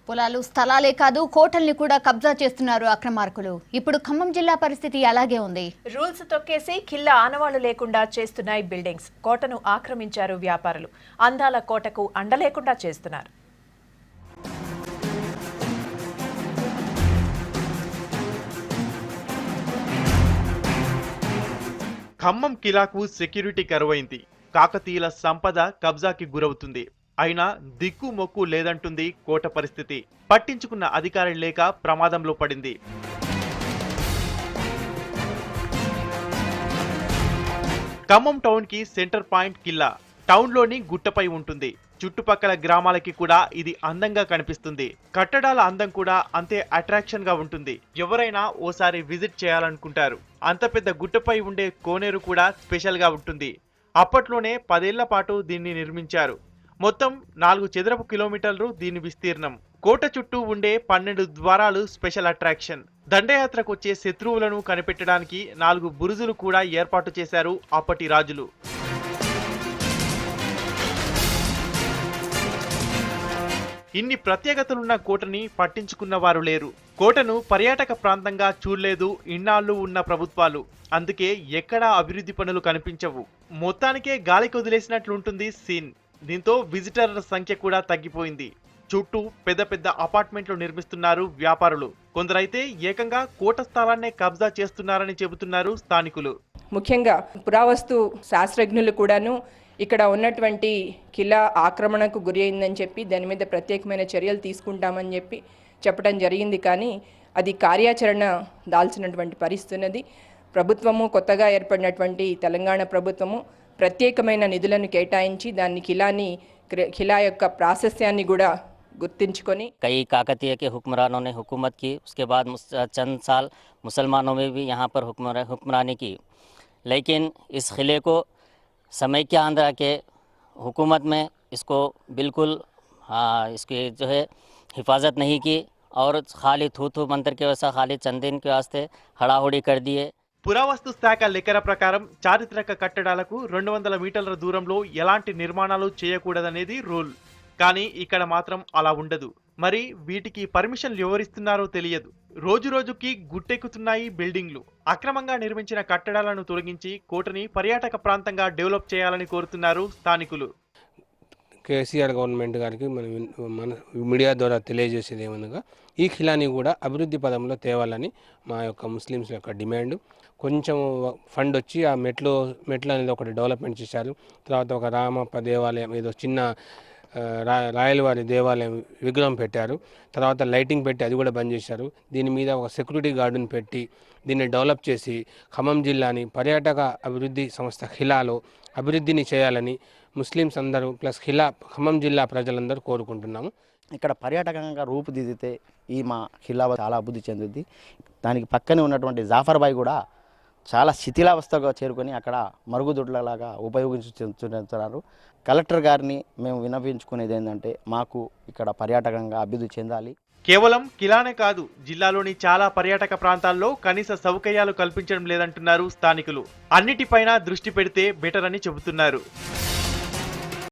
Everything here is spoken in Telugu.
పొలాలు స్థలాలే కాదు కోటల్ని కూడా కబ్జా చేస్తున్నారు అక్రమార్కులు. ఇప్పుడు ఖమ్మం జిల్లా పరిస్థితి అలాగే ఉంది. రూల్స్ తొక్కేసి కిల్లా ఆనవాళ్లు లేకుండా చేస్తున్నాయి బిల్డింగ్స్. కోటను ఆక్రమించారు వ్యాపారులు. అందాల కోటకు అండలేకుండా చేస్తున్నారు. ఖమ్మం కిలాకు సెక్యూరిటీ కరువైంది. కాకతీయుల సంపద కబ్జాకి గురవుతుంది. అయినా దిక్కు మొక్కు లేదంటుంది కోట పరిస్థితి. పట్టించుకున్న అధికారం లేక ప్రమాదంలో పడింది. ఖమ్మం టౌన్ కి సెంటర్ పాయింట్ కిల్లా. టౌన్లోని గుట్టపై ఉంటుంది. చుట్టుపక్కల గ్రామాలకి కూడా ఇది అందంగా కనిపిస్తుంది. కట్టడాల అందం కూడా అంతే అట్రాక్షన్ గా ఉంటుంది. ఎవరైనా ఓసారి విజిట్ చేయాలనుకుంటారు. అంత పెద్ద గుట్టపై ఉండే కోనేరు కూడా స్పెషల్ గా ఉంటుంది. అప్పట్లోనే 10 ఏళ్ల పాటు దీన్ని నిర్మించారు. మొత్తం 4 చదరపు కిలోమీటర్లు దీని విస్తీర్ణం. కోట చుట్టూ ఉండే 12 ద్వారాలు స్పెషల్ అట్రాక్షన్. దండయాత్రకు వచ్చే శత్రువులను కనిపెట్టడానికి 4 బురుజులు కూడా ఏర్పాటు చేశారు అప్పటి రాజులు. ఇన్ని ప్రత్యేకతలున్న కోటని పట్టించుకున్న వారు లేరు. కోటను పర్యాటక ప్రాంతంగా చూడలేదు ఇన్నాళ్లు ఉన్న ప్రభుత్వాలు. అందుకే ఎక్కడా అభివృద్ధి పనులు కనిపించవు. మొత్తానికే గాలికి వదిలేసినట్లుంటుంది సీన్. దీంతో విజిటర్ల సంఖ్య కూడా తగ్గిపోయింది. చుట్టూ పెద్ద పెద్ద అపార్ట్మెంట్లు నిర్మిస్తున్నారు వ్యాపారులు. కొందరైతే ఏకంగా కోట స్థలాన్నే కబ్జా చేస్తున్నారని చెబుతున్నారు స్థానికులు. ముఖ్యంగా పురావస్తు శాస్త్రజ్ఞులు కూడాను ఇక్కడ ఉన్నటువంటి కిలా ఆక్రమణకు గురి అయిందని చెప్పి దాని మీద ప్రత్యేకమైన చర్యలు తీసుకుంటామని చెప్పి చెప్పడం జరిగింది. కానీ అది కార్యాచరణ దాల్చినటువంటి పరిస్థితి. ప్రభుత్వము కొత్తగా ఏర్పడినటువంటి తెలంగాణ ప్రభుత్వము ప్రత్యేకమైన నిధులను కేటాయించి దాన్ని కిలా యొక్క ప్రాశస్యాన్ని కూడా గుర్తించుకొని कई काकतीय के हुक्मरानों ने हुकूमत की. उसके बाद चंद साल मुसलमानों में भी यहाँ पर हुक्मरानी की. लेकिन इस किले को समय के अंदर के हुकूमत में इसको बिल्कुल इसकी जो है हिफाजत नहीं की और खाली थू थू मंत्र के वैसा खाली चंद दिन के वास्ते हड़ाहुड़ी कर दिए. పురావస్తు శాఖ లెక్కల ప్రకారం చారిత్రక కట్టడాలకు 200 మీటర్ల దూరంలో ఎలాంటి నిర్మాణాలు చేయకూడదనేది రూల్. కానీ ఇక్కడ మాత్రం అలా ఉండదు. మరి వీటికి పర్మిషన్లు ఎవరిస్తున్నారో తెలియదు. రోజు రోజుకి గుట్టెక్కుతున్నాయి బిల్డింగ్లు. అక్రమంగా నిర్మించిన కట్టడాలను తొలగించి కోటని పర్యాటక ప్రాంతంగా డెవలప్ చేయాలని కోరుతున్నారు స్థానికులు. కేసీఆర్ గవర్నమెంట్ గారికి మన మీడియా ద్వారా తెలియజేసేది ఏమనగా ఈ ఖిలాని కూడా అభివృద్ధి పదంలో తేవాలని మా యొక్క ముస్లిమ్స్ యొక్క డిమాండ్. కొంచెం ఫండ్ వచ్చి ఆ మెట్లు అనేది ఒకటి డెవలప్మెంట్ చేశారు. తర్వాత ఒక రామప్ప దేవాలయం ఏదో చిన్న రాయలవారి దేవాలయం విగ్రహం పెట్టారు. తర్వాత లైటింగ్ పెట్టి అది కూడా బంద్ చేశారు. దీని మీద ఒక సెక్యూరిటీ గార్డును పెట్టి దీన్ని డెవలప్ చేసి ఖమ్మం జిల్లాని పర్యాటక అభివృద్ధి సంస్థ ఖిలాలో అభివృద్ధిని చేయాలని ముస్లిమ్స్ అందరూ ప్లస్ ఖమ్మం జిల్లా ప్రజలందరూ కోరుకుంటున్నాము. ఇక్కడ పర్యాటకంగా రూపుదిద్దితే ఈ మా ఖిలా చాలా అభివృద్ధి చెందుద్ది. దానికి పక్కనే ఉన్నటువంటి జాఫర్బాయ్ కూడా చాలా శిథిలావస్థగా చేరుకొని అక్కడ మరుగుదొడ్లలాగా ఉపయోగించుతున్నారు. కలెక్టర్ గారిని మేము విన్నవించుకునేది ఏంటంటే మాకు ఇక్కడ పర్యాటకంగా అభివృద్ధి చెందాలి. కేవలం కిలానే కాదు, జిల్లాలోని చాలా పర్యాటక ప్రాంతాల్లో కనీస సౌకర్యాలు కల్పించడం లేదంటున్నారు స్థానికులు. అన్నిటిపైన దృష్టి పెడితే బెటర్ అని చెబుతున్నారు.